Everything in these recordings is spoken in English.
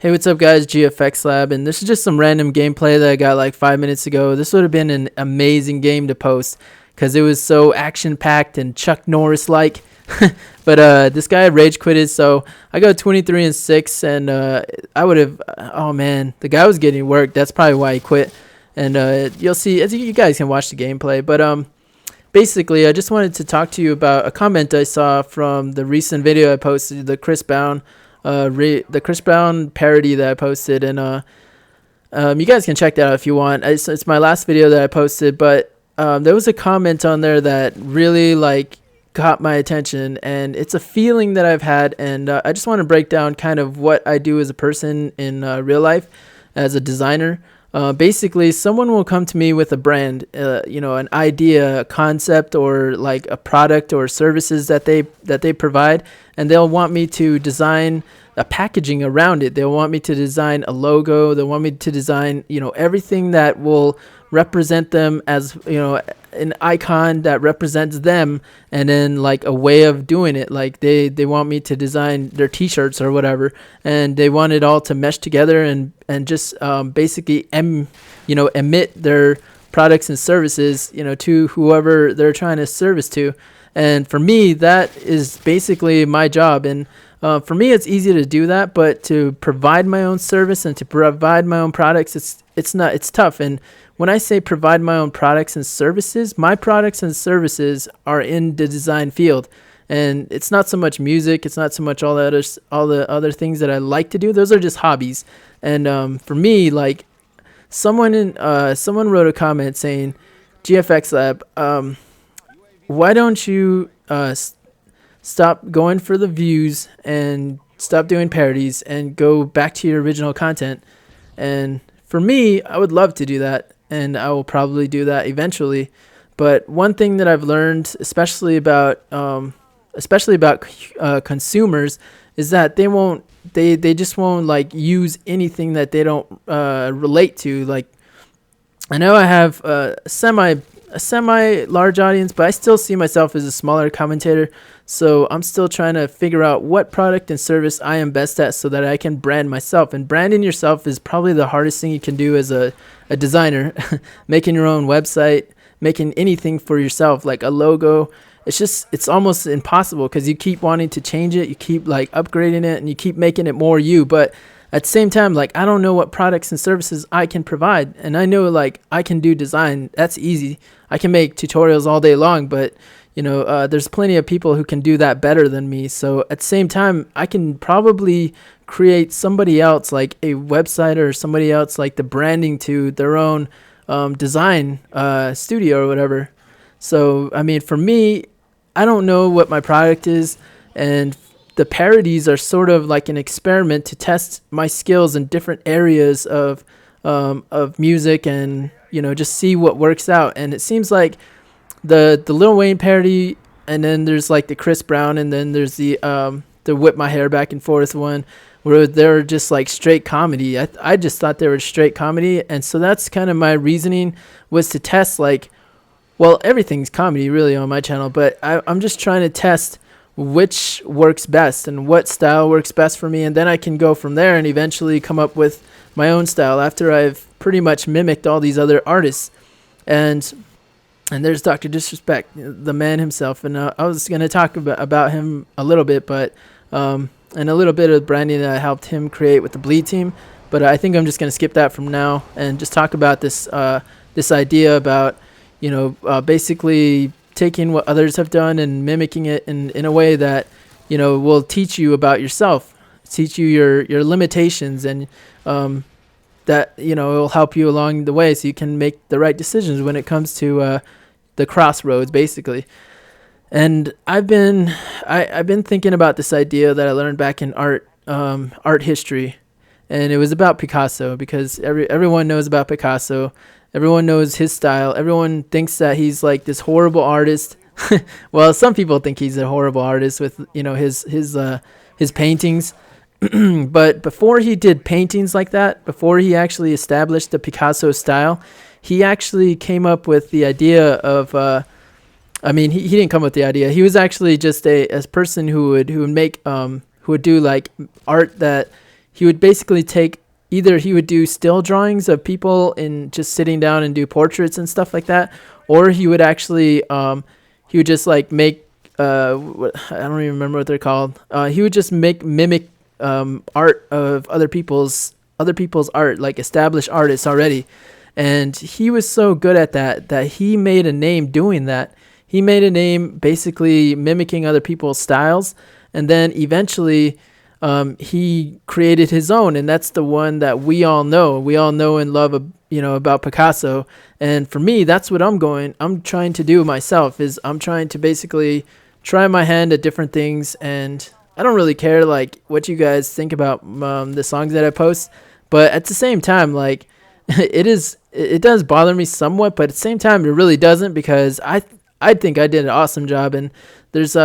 Hey, what's up, guys? GFXLab, and this is just some random gameplay that I got like 5 minutes ago. This would have been an amazing game to post because it was so action-packed and Chuck Norris-like. But this guy rage quitted, so I got 23-6, and I would have. Oh man, the guy was getting work. That's probably why he quit. And you'll see, as you guys can watch the gameplay. But basically, I just wanted to talk to you about a comment I saw from the recent video I posted, the Chris Brown parody that I posted, and you guys can check that out if you want. It's my last video that I posted, but there was a comment on there that really like caught my attention, and it's a feeling that I've had, and I just want to break down kind of what I do as a person in real life as a designer. Basically, someone will come to me with a brand, an idea, a concept, or like a product or services that they provide, and they'll want me to design a packaging around it. They'll want me to design a logo. They'll want me to design, everything that will represent them as, an icon that represents them, and then like a way of doing it. Like they want me to design their t-shirts or whatever, and they want it all to mesh together and just basically emit their products and services, to whoever they're trying to service to. And for me, that is basically my job. And for me, it's easy to do that, but to provide my own service and to provide my own products, it's tough. And when I say provide my own products and services, my products and services are in the design field. And it's not so much music. It's not so much all the other things that I like to do. Those are just hobbies. And for me, like someone wrote a comment saying, GFX Lab, why don't you stop going for the views and stop doing parodies and go back to your original content? And for me, I would love to do that, and I will probably do that eventually. But one thing that I've learned, especially about consumers, is that they just won't like use anything that they don't relate to. Like, I know I have a semi large audience, but I still see myself as a smaller commentator. So I'm still trying to figure out what product and service I am best at so that I can brand myself. And branding yourself is probably the hardest thing you can do as a designer. Making your own website, making anything for yourself, like a logo. It's almost impossible because you keep wanting to change it. You keep like upgrading it and you keep making it more you. But at the same time, like, I don't know what products and services I can provide. And I know like I can do design. That's easy. I can make tutorials all day long, but there's plenty of people who can do that better than me. So at the same time, I can probably create somebody else like a website, or somebody else like the branding to their own design studio or whatever. So, I mean, for me, I don't know what my product is, and the parodies are sort of like an experiment to test my skills in different areas of music, and just see what works out. And it seems like the Lil Wayne parody, and then there's like the Chris Brown, and then there's the whip my hair back and forth one, where they're just like straight comedy. I just thought they were straight comedy, and so that's kind of my reasoning, was to test like, well, everything's comedy really on my channel, but I'm just trying to test which works best and what style works best for me, and then I can go from there and eventually come up with my own style after I've pretty much mimicked all these other artists. And there's Dr. Disrespect, the man himself, and I was going to talk about him a little bit, but and a little bit of branding that I helped him create with the Bleed team, but I think I'm just going to skip that from now and just talk about this idea about basically taking what others have done and mimicking it in a way that will teach you about yourself, teach you your limitations, and that it will help you along the way so you can make the right decisions when it comes to the crossroads, basically. And I've been thinking about this idea that I learned back in art history, and it was about Picasso, because everyone knows about Picasso. Everyone knows his style. Everyone thinks that he's like this horrible artist. Well, some people think he's a horrible artist with his paintings. But before he did paintings like that, before he actually established the Picasso style, he actually came up with the idea of he didn't come up with the idea. He was actually just a person who would do like art that he would basically take, either he would do still drawings of people and just sitting down and do portraits and stuff like that, or he would actually he would just like make I don't even remember what they're called. He would just mimic art of other people's art, like established artists already. And he was so good at that he made a name doing that. He made a name basically mimicking other people's styles, and then eventually he created his own, and that's the one that we all know. We all know and love, about Picasso. And for me, that's what I'm trying to do myself, is I'm trying to basically try my hand at different things. And I don't really care like what you guys think about the songs that I post, but at the same time, like it does bother me somewhat, but at the same time it really doesn't, because I think I did an awesome job, and there's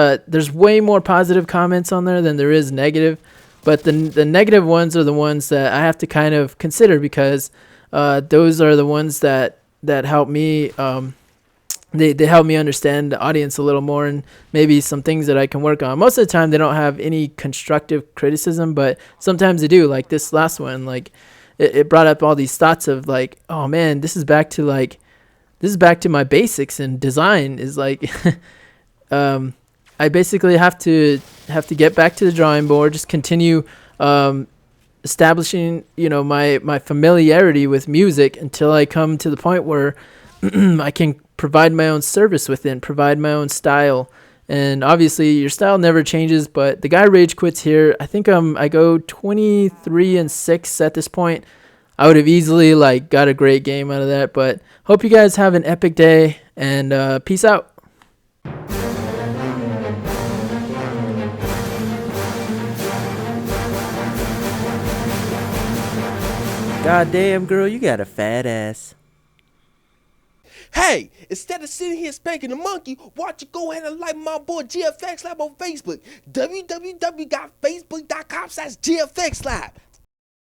way more positive comments on there than there is negative, but the negative ones are the ones that I have to kind of consider, because those are the ones that help me. They help me understand the audience a little more, and maybe some things that I can work on. Most of the time they don't have any constructive criticism, but sometimes they do. Like this last one, like it brought up all these thoughts of like, oh man, this is back to my basics in design. Is like I basically have to get back to the drawing board, just continue establishing my familiarity with music until I come to the point where I can provide my own service within, provide my own style. And obviously your style never changes, but the guy rage quits here. I think I go 23-6 at this point. I would have easily like got a great game out of that, but hope you guys have an epic day, and peace out. God damn, girl, you got a fat ass. Hey, instead of sitting here spanking the monkey, why don't you go ahead and like my boy GFXLab on Facebook. www.facebook.com/GFXLab.